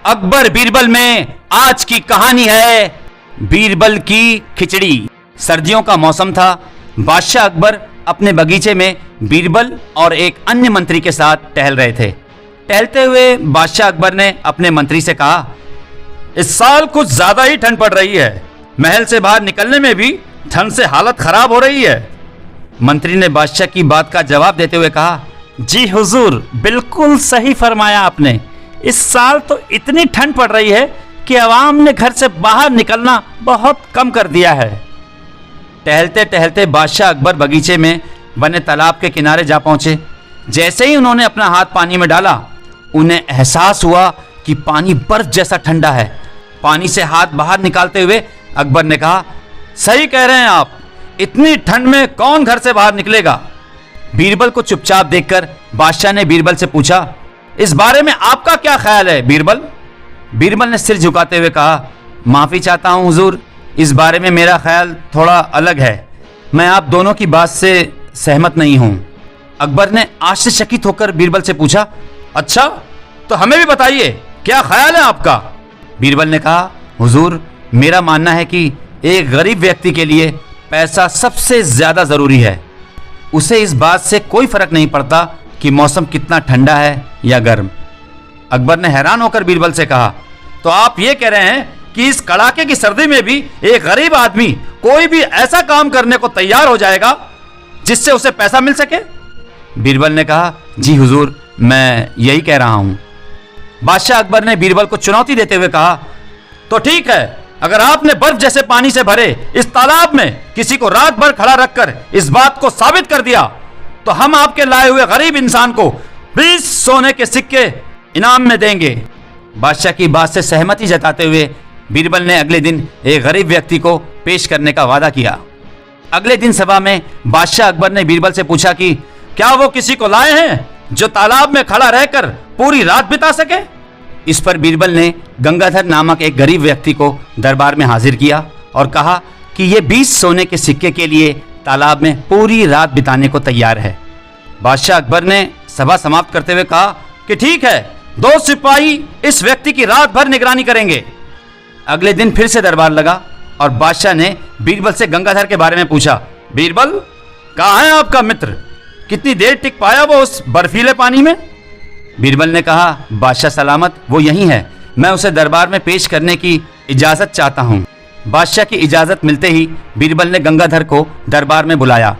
अकबर बीरबल में आज की कहानी है बीरबल की खिचड़ी। सर्दियों का मौसम था। बादशाह अकबर अपने बगीचे में बीरबल और एक अन्य मंत्री के साथ टहल रहे थे। टहलते हुए बादशाह अकबर ने अपने मंत्री से कहा, इस साल कुछ ज्यादा ही ठंड पड़ रही है। महल से बाहर निकलने में भी ठंड से हालत खराब हो रही है। मंत्री ने बादशाह की बात का जवाब देते हुए कहा, जी हुजूर, बिल्कुल सही फरमाया आपने। इस साल तो इतनी ठंड पड़ रही है कि अवाम ने घर से बाहर निकलना बहुत कम कर दिया है। टहलते टहलते बादशाह अकबर बगीचे में बने तालाब के किनारे जा पहुंचे। जैसे ही उन्होंने अपना हाथ पानी में डाला, उन्हें एहसास हुआ कि पानी बर्फ जैसा ठंडा है। पानी से हाथ बाहर निकालते हुए अकबर ने कहा, सही कह रहे हैं आप, इतनी ठंड में कौन घर से बाहर निकलेगा। बीरबल को चुपचाप देखकर बादशाह ने बीरबल से पूछा, इस बारे में आपका क्या ख्याल है बीरबल। बीरबल ने सिर झुकाते हुए कहा, माफी चाहता हूं हुजूर, इस बारे में मेरा ख्याल थोड़ा अलग है। मैं आप दोनों की बात से सहमत नहीं हूं। अकबर ने आश्चर्यचकित होकर बीरबल से पूछा, अच्छा तो हमें भी बताइए, क्या ख्याल है आपका। बीरबल ने कहा, हुजूर, मेरा मानना है कि एक गरीब व्यक्ति के लिए पैसा सबसे ज्यादा जरूरी है। उसे इस बात से कोई फर्क नहीं पड़ता कि मौसम कितना ठंडा है या गर्म। अकबर ने हैरान होकर बीरबल से कहा, तो आप ये कह रहे हैं कि इस कड़ाके की सर्दी में भी एक गरीब आदमी कोई भी ऐसा काम करने को तैयार हो जाएगा जिससे उसे पैसा मिल सके। बीरबल ने कहा, जी हुजूर, मैं यही कह रहा हूं। बादशाह अकबर ने बीरबल को चुनौती देते हुए कहा, तो ठीक है, अगर आपने बर्फ जैसे पानी से भरे इस तालाब में किसी को रात भर खड़ा रखकर इस बात को साबित कर दिया, तो हम आपके लाए हुए गरीब इंसान को 20 सोने के सिक्के इनाम में देंगे। बादशाह की बात से सहमति जताते हुए बीरबल ने अगले दिन एक गरीब व्यक्ति को पेश करने का वादा किया। अगले दिन सभा में बादशाह अकबर ने बीरबल से पूछा कि क्या वो किसी को लाए हैं जो तालाब में खड़ा रहकर पूरी रात बिता सके। इस पर बीरबल ने गंगाधर नामक एक गरीब व्यक्ति को दरबार में हाजिर किया और कहा कि ये 20 सोने के सिक्के के लिए तालाब में पूरी रात बिताने को तैयार है। बादशाह अकबर ने सभा समाप्त करते हुए कहा कि ठीक है, 2 सिपाही इस व्यक्ति की रात भर निगरानी करेंगे। अगले दिन फिर से दरबार लगा और बादशाह ने बीरबल से गंगाधर के बारे में पूछा, बीरबल, कहाँ है आपका मित्र, कितनी देर टिक पाया वो उस बर्फीले पानी में। बीरबल ने कहा, बादशाह सलामत, वो यही है, मैं उसे दरबार में पेश करने की इजाजत चाहता हूँ। बादशाह की इजाजत मिलते ही बीरबल ने गंगाधर को दरबार में बुलाया।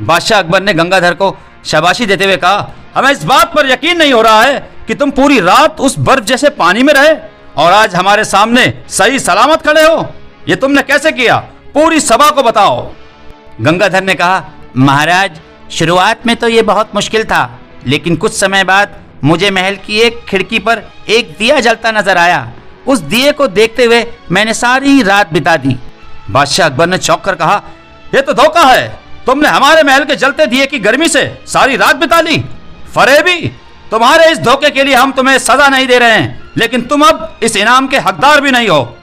बादशाह अकबर ने गंगाधर को शाबाशी देते हुए कहा, हमें इस बात पर यकीन नहीं हो रहा है कि तुम पूरी रात उस बर्फ जैसे पानी में रहे और आज हमारे सामने सही सलामत खड़े हो। ये तुमने कैसे किया, पूरी सभा को बताओ। गंगाधर ने कहा, महाराज, शुरुआत में तो ये बहुत मुश्किल था, लेकिन कुछ समय बाद मुझे महल की एक खिड़की पर एक दिया जलता नजर आया। उस दिए को देखते हुए मैंने सारी रात बिता दी। बादशाह अकबर ने चौंक कर कहा, यह तो धोखा है, तुमने हमारे महल के जलते दिए की गर्मी से सारी रात बिता ली। फरेबी, तुम्हारे इस धोखे के लिए हम तुम्हें सजा नहीं दे रहे हैं, लेकिन तुम अब इस इनाम के हकदार भी नहीं हो।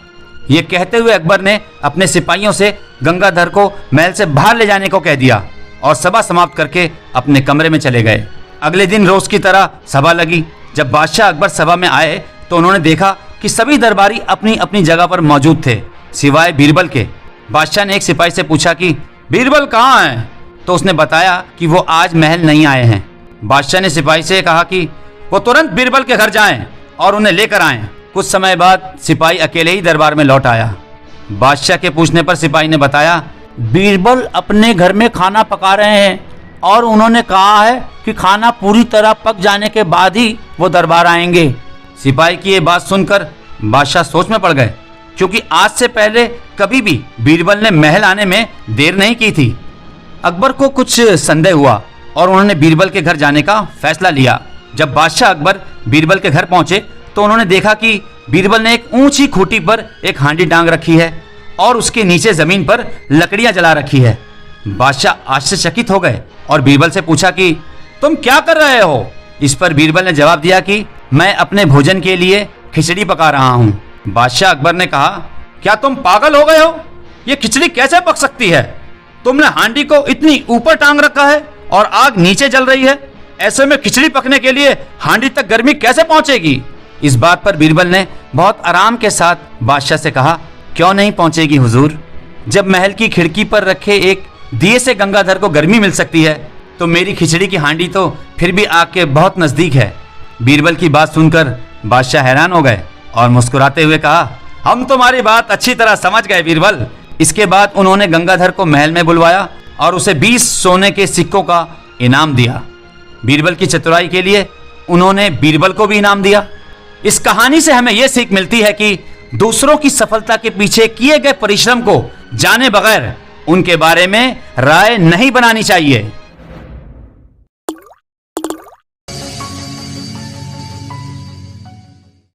ये कहते हुए अकबर ने अपने सिपाहियों से गंगाधर को महल से बाहर ले जाने को कह दिया और सभा समाप्त करके अपने कमरे में चले गए। अगले दिन रोज की तरह सभा लगी। जब बादशाह अकबर सभा में आए तो उन्होंने देखा कि सभी दरबारी अपनी अपनी जगह पर मौजूद थे सिवाय बीरबल के। बादशाह ने एक सिपाही से पूछा कि बीरबल कहाँ हैं, तो उसने बताया कि वो आज महल नहीं आए हैं। बादशाह ने सिपाही से कहा कि वो तुरंत बीरबल के घर जाएं और उन्हें लेकर आएं। कुछ समय बाद सिपाही अकेले ही दरबार में लौट आया। बादशाह के पूछने पर सिपाही ने बताया, बीरबल अपने घर में खाना पका रहे हैं और उन्होंने कहा है कि खाना पूरी तरह पक जाने के बाद ही वो दरबार आएंगे। सिपाही की ये बात सुनकर बादशाह सोच में पड़ गए, क्योंकि आज से पहले कभी भी बीरबल ने महल आने में देर नहीं की थी। अकबर को कुछ संदेह हुआ और उन्होंने बीरबल के घर जाने का फैसला लिया। जब बादशाह अकबर बीरबल के घर पहुंचे तो उन्होंने देखा कि बीरबल ने एक ऊंची खूंटी पर एक हांडी टांग रखी है और उसके नीचे जमीन पर लकड़ियां जला रखी है। बादशाह आश्चर्यचकित हो गए और बीरबल से पूछा कि तुम क्या कर रहे हो। इस पर बीरबल ने जवाब दिया कि मैं अपने भोजन के लिए खिचड़ी पका रहा हूँ। बादशाह अकबर ने कहा, क्या तुम पागल हो गए हो, ये खिचड़ी कैसे पक सकती है। तुमने हांडी को इतनी ऊपर टांग रखा है और आग नीचे जल रही है, ऐसे में खिचड़ी पकने के लिए हांडी तक गर्मी कैसे पहुंचेगी। इस बात पर बीरबल ने बहुत आराम के साथ बादशाह से कहा, क्यों नहीं पहुंचेगी हुजूर? जब महल की खिड़की पर रखे एक दिए से गंगाधर को गर्मी मिल सकती है, तो मेरी खिचड़ी की हांडी तो फिर भी आग के बहुत नजदीक है। बीरबल की बात सुनकर बादशाह हैरान हो गए और मुस्कुराते हुए कहा, हम तुम्हारी बात अच्छी तरह समझ गए बीरबल। इसके बाद उन्होंने गंगाधर को महल में बुलवाया और उसे 20 सोने के सिक्कों का इनाम दिया। बीरबल की चतुराई के लिए उन्होंने बीरबल को भी इनाम दिया। इस कहानी से हमें यह सीख मिलती है कि दूसरों की सफलता के पीछे किए गए परिश्रम को जाने बगैर उनके बारे में राय नहीं बनानी चाहिए।